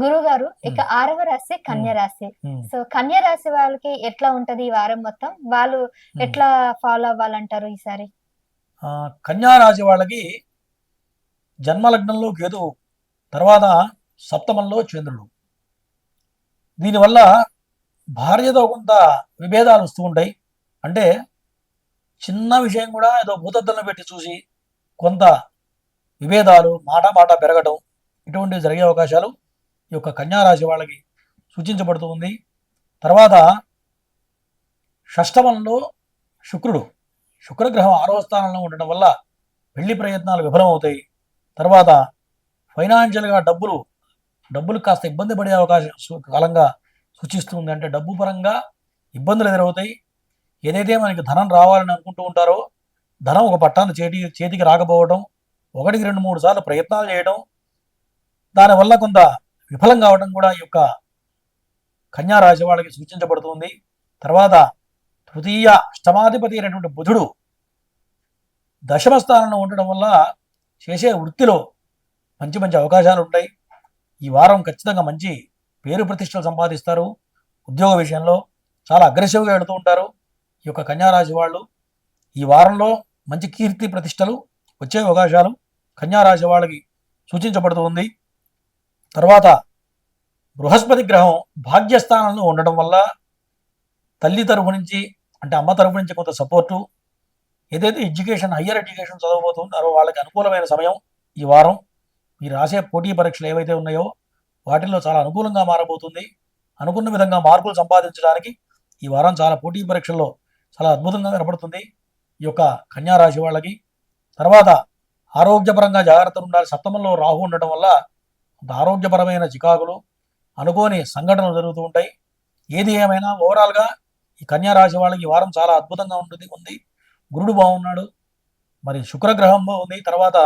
గురువు గారు ఇక హ్మ్. 6వ రాశి హ్మ్. కన్య రాశి. హ్మ్. సో, కన్య రాశి వాళ్ళకి ఎట్లా ఉంటది ఈ వారం మొత్తం? వాళ్ళు హ్మ్. ఎట్లా ఫాలో అవ్వాలంటారు ఈసారి? కన్యా రాశి వాళ్ళకి జన్మలగ్నంలో కేతువు, తర్వాత సప్తమంలో చంద్రుడు. దీనివల్ల భార్యతో కొంత విభేదాలు వస్తూ ఉంటాయి. అంటే చిన్న విషయం కూడా ఏదో భూతద్దంలో పెట్టి చూసి కొంత విభేదాలు మాట మాట పెరగటం ఇటువంటివి జరిగే అవకాశాలు ఈ యొక్క కన్యా రాశి వాళ్ళకి సూచించబడుతూ ఉంది. తర్వాత షష్టమంలో శుక్రుడు, శుక్రగ్రహం 6వ స్థానంలో ఉండటం వల్ల పెళ్లి ప్రయత్నాలు విఫలం అవుతాయి. తర్వాత ఫైనాన్షియల్గా డబ్బులు కాస్త ఇబ్బంది పడే అవకాశం కాలంగా సూచిస్తుంది. అంటే డబ్బు పరంగా ఇబ్బందులు ఎదురవుతాయి. ఏదైతే మనకి ధనం రావాలని అనుకుంటూ ఉంటారో ధనం ఒక పట్టాన చేతికి రాకపోవడం, ఒకటికి 2-3 సార్లు ప్రయత్నాలు చేయడం, దానివల్ల కొంత విఫలం కావడం కూడా ఈ యొక్క కన్యా రాశి వాళ్ళకి సూచించబడుతుంది. తర్వాత తృతీయ అష్టమాధిపతి అయినటువంటి బుధుడు దశమ స్థానంలో ఉండడం వల్ల చేసే వృత్తిలో మంచి మంచి అవకాశాలు ఉంటాయి. ఈ వారం ఖచ్చితంగా మంచి పేరు ప్రతిష్టలు సంపాదిస్తారు. ఉద్యోగ విషయంలో చాలా అగ్రెసివ్గా వెళుతూ ఉంటారు ఈ యొక్క కన్యా రాశి వాళ్ళు. ఈ వారంలో మంచి కీర్తి ప్రతిష్టలు వచ్చే అవకాశాలు కన్యా రాశి వాళ్ళకి సూచించబడుతూ ఉంది. తర్వాత బృహస్పతి గ్రహం భాగ్యస్థానంలో ఉండడం వల్ల తల్లి తరఫు నుంచి, అంటే అమ్మ తరఫు నుంచి కొంత సపోర్టు, ఏదైతే హయ్యర్ ఎడ్యుకేషన్ చదవబోతున్నారో వాళ్ళకి అనుకూలమైన సమయం ఈ వారం. మీరు రాసే పోటీ పరీక్షలు ఏవైతే ఉన్నాయో వాటిల్లో చాలా అనుకూలంగా మారబోతుంది. అనుకున్న విధంగా మార్కులు సంపాదించడానికి ఈ వారం చాలా పోటీ పరీక్షల్లో చాలా అద్భుతంగా కనపడుతుంది ఈ యొక్క కన్యా రాశి వాళ్ళకి. తర్వాత ఆరోగ్యపరంగా జాగ్రత్తలు ఉండాలి. సప్తమంలో రాహు ఉండటం వల్ల కొంత ఆరోగ్యపరమైన చికాకులు, అనుకోని సంఘటనలు జరుగుతూ ఉంటాయి. ఏది ఏమైనా ఓవరాల్గా ఈ కన్యా రాశి వాళ్ళకి ఈ వారం చాలా అద్భుతంగా ఉంది. గురుడు బాగున్నాడు, మరి శుక్రగ్రహం బాగుంది, తర్వాత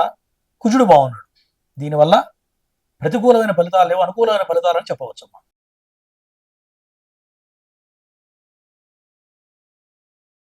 కుజుడు బాగున్నాడు. దీనివల్ల ప్రతికూలమైన ఫలితాలు లేవు, అనుకూలమైన ఫలితాలని చెప్పవచ్చమ్మా.